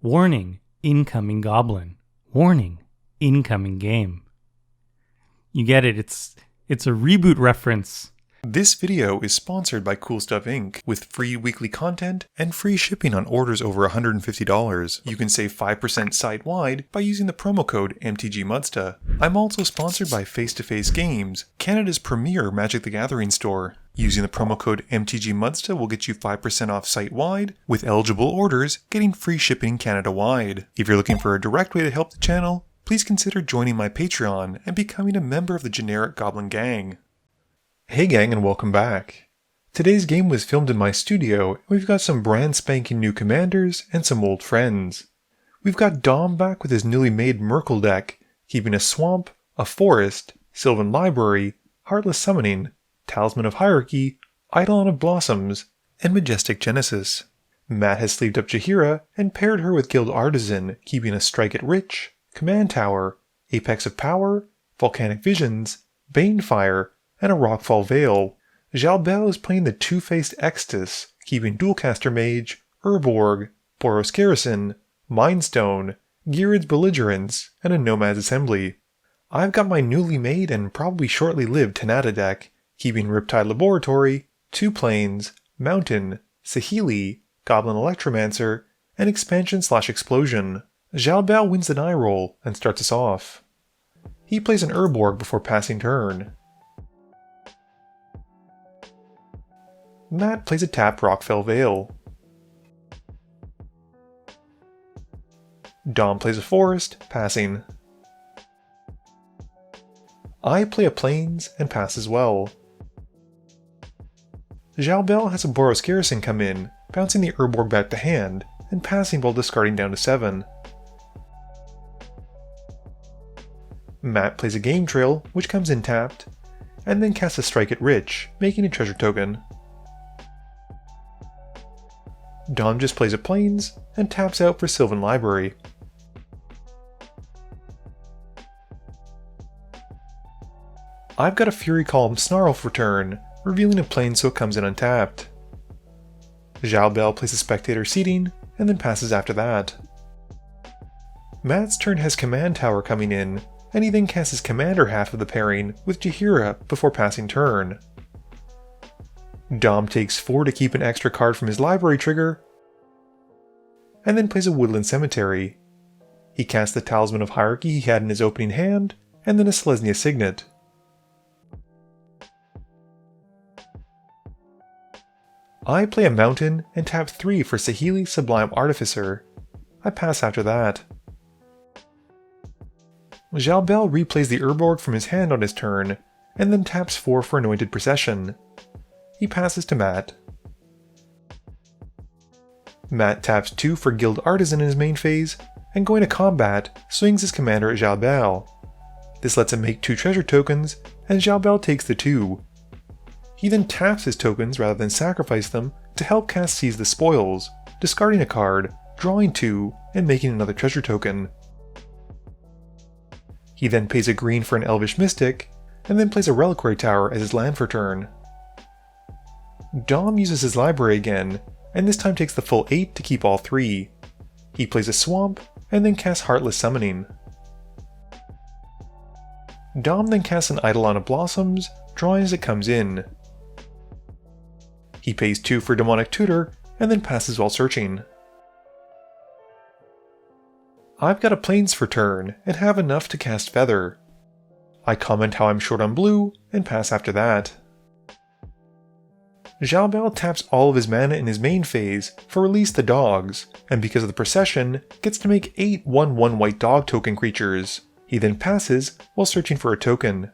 Warning, incoming goblin. Warning, incoming game. You get it, it's a reboot reference. This video is sponsored by Cool Stuff Inc. with free weekly content and free shipping on orders over $150. You can save 5% site-wide by using the promo code MTGMudsta. I'm also sponsored by Face to Face Games, Canada's premier Magic the Gathering store. Using the promo code MTGMudsta will get you 5% off site-wide, with eligible orders getting free shipping Canada-wide. If you're looking for a direct way to help the channel, please consider joining my Patreon and becoming a member of the generic Goblin Gang. Hey gang, and welcome back. Today's game was filmed in my studio, and we've got some brand spanking new commanders and some old friends. We've got Dom back with his newly made Myrkul deck, keeping a swamp, a forest, Sylvan Library, Heartless Summoning, Talisman of Hierarchy, Eidolon of Blossoms, and Majestic Genesis. Matt has sleeved up Jaheira and paired her with Guild Artisan, keeping a Strike it Rich, Command Tower, Apex of Power, Volcanic Visions, Banefire, and a Rockfall Vale. Jalbel is playing the two-faced Extus, keeping Dualcaster Mage, Urborg, Boros Garrison, Mindstone, Girid's Belligerence, and a Nomad's Assembly. I've got my newly made and probably shortly lived Hinata deck, keeping Riptide Laboratory, Two Plains, Mountain, Saheeli, Goblin Electromancer, and Expansion/Explosion. Jalbel wins the die roll and starts us off. He plays an Urborg before passing turn. Matt plays a tapped Rockfell Vale. Dom plays a forest, passing. I play a plains and pass as well. Jalbel has a Boros Garrison come in, bouncing the Urborg back to hand, and passing while discarding down to 7. Matt plays a Game Trail, which comes in tapped, and then casts a Strike it Rich, making a treasure token. Dom just plays a Plains, and taps out for Sylvan Library. I've got a Fury Column Snarl for turn, revealing a Plains so it comes in untapped. Jalbel plays a Spectator Seating, and then passes after that. Matt's turn has Command Tower coming in, and he then casts his Commander half of the pairing with Jaheira before passing turn. Dom takes 4 to keep an extra card from his library trigger, and then plays a Woodland Cemetery. He casts the Talisman of Hierarchy he had in his opening hand, and then a Selesnya Signet. I play a Mountain and tap 3 for Saheeli Sublime Artificer. I pass after that. Jalbel replays the Urborg from his hand on his turn, and then taps 4 for Anointed Procession. He passes to Matt. Matt taps 2 for Guild Artisan in his main phase, and going to combat, swings his commander at Jalbel. This lets him make 2 treasure tokens, and Jalbel takes the 2. He then taps his tokens rather than sacrifice them to help cast Seize the Spoils, discarding a card, drawing 2, and making another treasure token. He then pays a green for an Elvish Mystic, and then plays a Reliquary Tower as his land for turn. Dom uses his library again, and this time takes the full 8 to keep all 3. He plays a Swamp, and then casts Heartless Summoning. Dom then casts an Eidolon of Blossoms, drawing as it comes in. He pays 2 for Demonic Tutor, and then passes while searching. I've got a Plains for turn, and have enough to cast Feather. I comment how I'm short on blue, and pass after that. Jalbel taps all of his mana in his main phase for Release the Dogs, and because of the procession, gets to make 8 1/1 white dog token creatures. He then passes while searching for a token.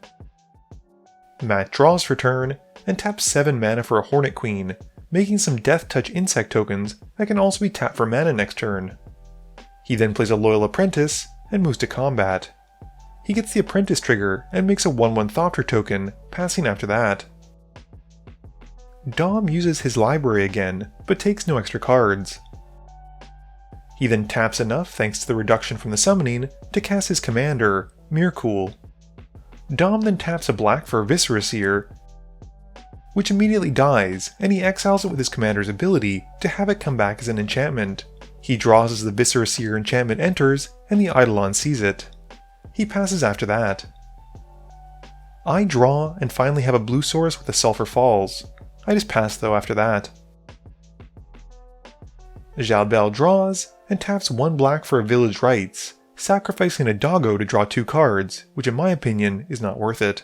Matt draws for turn, and taps 7 mana for a Hornet Queen, making some Death Touch insect tokens that can also be tapped for mana next turn. He then plays a Loyal Apprentice, and moves to combat. He gets the Apprentice trigger, and makes a 1/1 Thopter token, passing after that. Dom uses his library again, but takes no extra cards. He then taps enough thanks to the reduction from the summoning to cast his commander, Myrkul. Dom then taps a black for Viscera Seer, which immediately dies, and he exiles it with his commander's ability to have it come back as an enchantment. He draws as the Viscera Seer enchantment enters, and the Eidolon sees it. He passes after that. I draw and finally have a blue source with the Sulphur Falls. I just pass though after that. Jalbel draws and taps 1 black for a Village Rites, sacrificing a Doggo to draw 2 cards, which in my opinion is not worth it.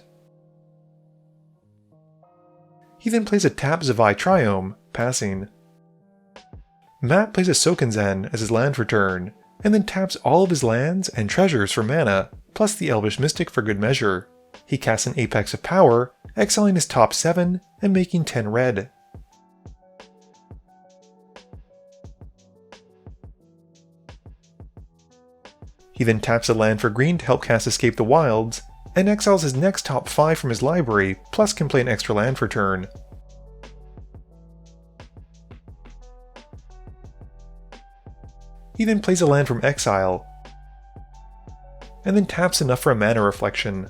He then plays a tap Zavai Triome, passing. Matt plays a Sokenzen as his land for turn, and then taps all of his lands and treasures for mana, plus the Elvish Mystic for good measure. He casts an Apex of Power, exiling his top 7 and making 10 red. He then taps a land for green to help cast Escape the Wilds, and exiles his next top 5 from his library, plus can play an extra land for turn. He then plays a land from exile, and then taps enough for a mana reflection.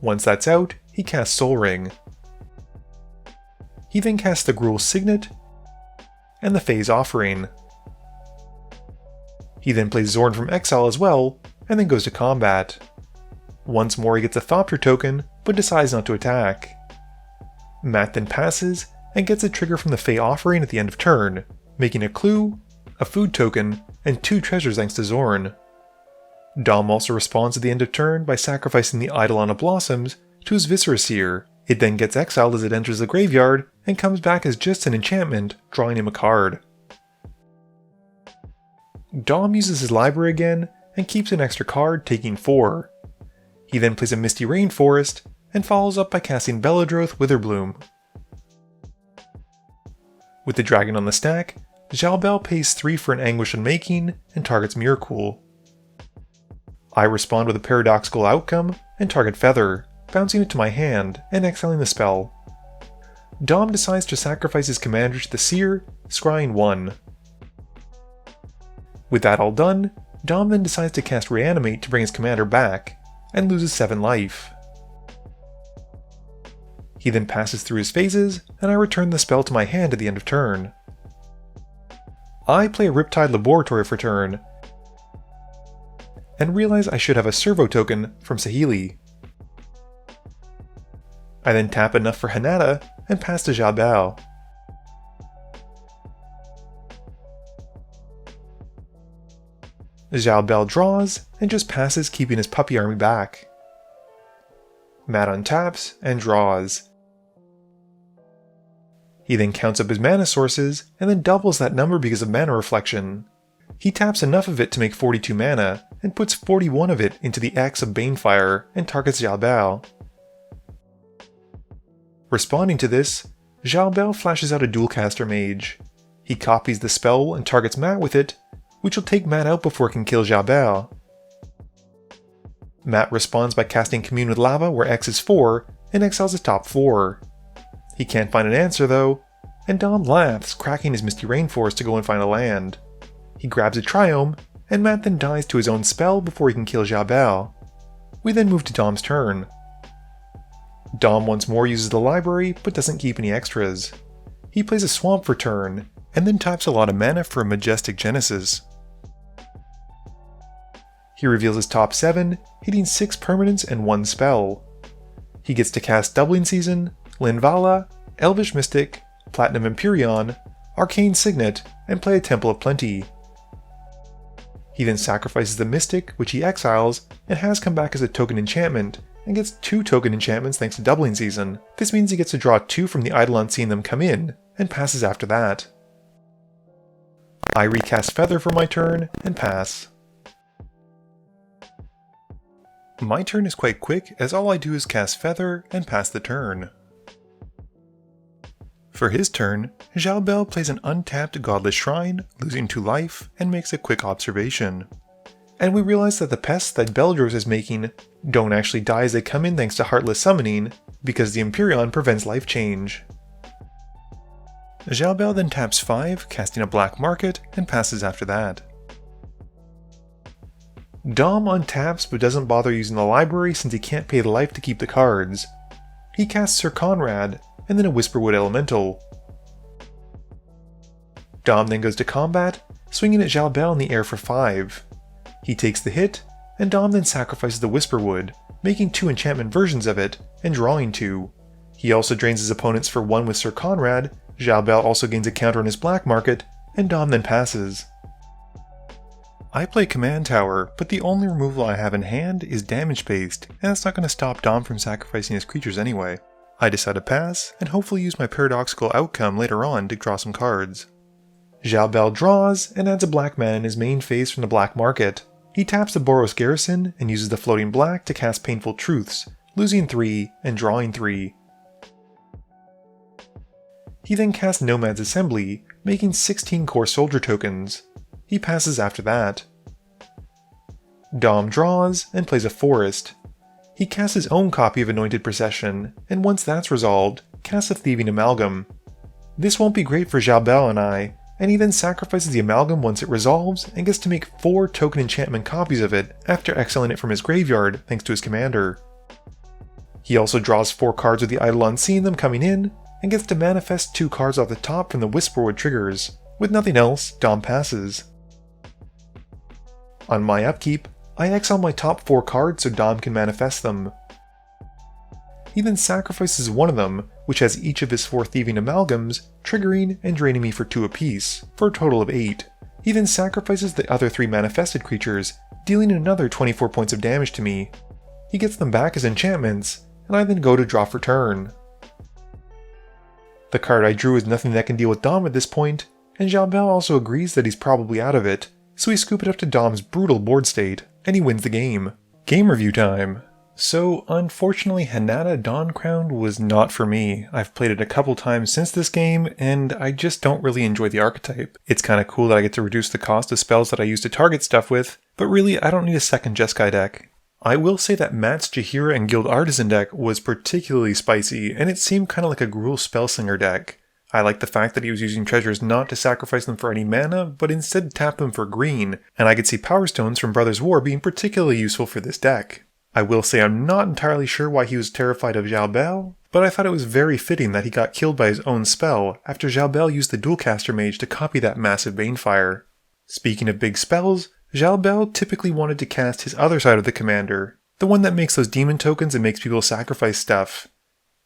Once that's out, he casts Soul Ring. He then casts the Gruul Signet, and the Phase Offering. He then plays Zorn from exile as well, and then goes to combat. Once more he gets a Thopter token, but decides not to attack. Matt then passes, and gets a trigger from the Fey Offering at the end of turn, making a clue, a food token, and 2 treasures thanks to Zorn. Dom also responds at the end of turn by sacrificing the Eidolon of Blossoms to his Viscera Seer. It then gets exiled as it enters the graveyard, and comes back as just an enchantment, drawing him a card. Dom uses his library again, and keeps an extra card, taking 4. He then plays a Misty Rainforest, and follows up by casting Belladroth Witherbloom. With the dragon on the stack, Jalbel pays 3 for an Anguish Unmaking, and targets Myrkul. I respond with a paradoxical outcome, and target Feather, bouncing it to my hand, and exiling the spell. Dom decides to sacrifice his commander to the Seer, scrying 1. With that all done, Dom then decides to cast Reanimate to bring his commander back, and loses 7 life. He then passes through his phases, and I return the spell to my hand at the end of turn. I play a Riptide Laboratory for turn, and realize I should have a Servo token from Saheeli. I then tap enough for Hinata, and pass to Jalbel. Jalbel draws, and just passes, keeping his puppy army back. Matt untaps, and draws. He then counts up his mana sources, and then doubles that number because of mana reflection. He taps enough of it to make 42 mana, and puts 41 of it into the Axe of Banefire, and targets Jalbel. Responding to this, Jalbel flashes out a Dualcaster Mage. He copies the spell and targets Matt with it, which will take Matt out before it can kill Jalbel. Matt responds by casting Commune with Lava where X is 4, and exiles his top 4. He can't find an answer though, and Dom laughs, cracking his Misty Rainforest to go and find a land. He grabs a Triome, and Matt then dies to his own spell before he can kill Jalbel. We then move to Dom's turn. Dom once more uses the library, but doesn't keep any extras. He plays a Swamp for turn, and then taps a lot of mana for a Majestic Genesis. He reveals his top 7, hitting 6 permanents and 1 spell. He gets to cast Doubling Season, Linvala, Elvish Mystic, Platinum Empyrean, Arcane Signet, and play a Temple of Plenty. He then sacrifices the Mystic, which he exiles, and has come back as a token enchantment, and gets 2 token enchantments thanks to Doubling Season. This means he gets to draw 2 from the Eidolon seeing them come in, and passes after that. I recast Feather for my turn, and pass. My turn is quite quick, as all I do is cast Feather and pass the turn. For his turn, Jalbel plays an untapped Godless Shrine, losing 2 life, and makes a quick observation. And we realize that the pests that Beldros is making don't actually die as they come in thanks to Heartless Summoning, because the Empyrean prevents life change. Jalbel then taps 5, casting a Black Market, and passes after that. Dom untaps but doesn't bother using the library since he can't pay the life to keep the cards. He casts Sir Conrad, and then a Whisperwood Elemental. Dom then goes to combat, swinging at Xiao Bell in the air for 5. He takes the hit, and Dom then sacrifices the Whisperwood, making 2 enchantment versions of it, and drawing 2. He also drains his opponents for 1 with Sir Conrad, Xiao Bell also gains a counter on his black market, and Dom then passes. I play Command Tower, but the only removal I have in hand is damage based, and that's not going to stop Dom from sacrificing his creatures anyway. I decide to pass, and hopefully use my paradoxical outcome later on to draw some cards. Xiao Bell draws, and adds a black mana in his main phase from the black market. He taps the Boros Garrison, and uses the floating black to cast Painful Truths, losing 3 and drawing 3. He then casts Nomad's Assembly, making 16 core soldier tokens. He passes after that. Dom draws, and plays a Forest. He casts his own copy of Anointed Procession, and once that's resolved, casts a Thieving Amalgam. This won't be great for Xiao Bell and I, and he then sacrifices the Amalgam once it resolves, and gets to make 4 token enchantment copies of it after exiling it from his graveyard thanks to his commander. He also draws 4 cards with the Eidolon seeing them coming in, and gets to manifest 2 cards off the top from the Whisperwood triggers. With nothing else, Dom passes. On my upkeep, I exile my top 4 cards so Dom can manifest them. He then sacrifices one of them, which has each of his 4 Thieving Amalgams, triggering and draining me for 2 apiece, for a total of 8. He then sacrifices the other 3 manifested creatures, dealing another 24 points of damage to me. He gets them back as enchantments, and I then go to draw for turn. The card I drew is nothing that can deal with Dom at this point, and Xiao Bell also agrees that he's probably out of it, so we scoop it up to Dom's brutal board state, and he wins the game. Game review time! So, unfortunately, Hinata Dawncrowned was not for me. I've played it a couple times since this game, and I just don't really enjoy the archetype. It's kinda cool that I get to reduce the cost of spells that I use to target stuff with, but really, I don't need a second Jeskai deck. I will say that Matt's Jaheira and Guild Artisan deck was particularly spicy, and it seemed kinda like a Gruul Spellslinger deck. I like the fact that he was using treasures not to sacrifice them for any mana, but instead tap them for green, and I could see Power Stones from Brothers War being particularly useful for this deck. I will say I'm not entirely sure why he was terrified of Xiao Bell, but I thought it was very fitting that he got killed by his own spell after Xiao Bell used the Dualcaster Mage to copy that massive Banefire. Speaking of big spells, Xiao Bell typically wanted to cast his other side of the commander, the one that makes those demon tokens and makes people sacrifice stuff.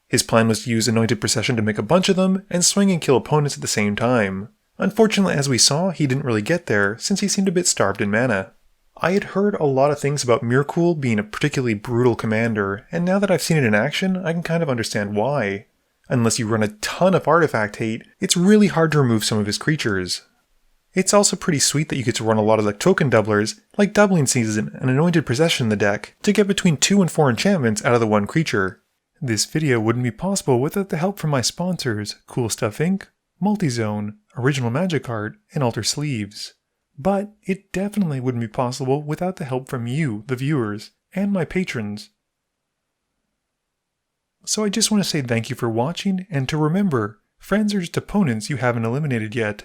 His plan was to use Anointed Procession to make a bunch of them, and swing and kill opponents at the same time. Unfortunately, as we saw, he didn't really get there, since he seemed a bit starved in mana. I had heard a lot of things about Myrkul being a particularly brutal commander, and now that I've seen it in action, I can kind of understand why. Unless you run a ton of artifact hate, it's really hard to remove some of his creatures. It's also pretty sweet that you get to run a lot of the token doublers, like Doubling Season and Anointed Procession in the deck, to get between 2 and 4 enchantments out of the one creature. This video wouldn't be possible without the help from my sponsors, Cool Stuff Inc., Multizone, Original Magic Art, and Alter Sleeves. But it definitely wouldn't be possible without the help from you, the viewers, and my patrons. So I just want to say thank you for watching, and to remember, friends are just opponents you haven't eliminated yet.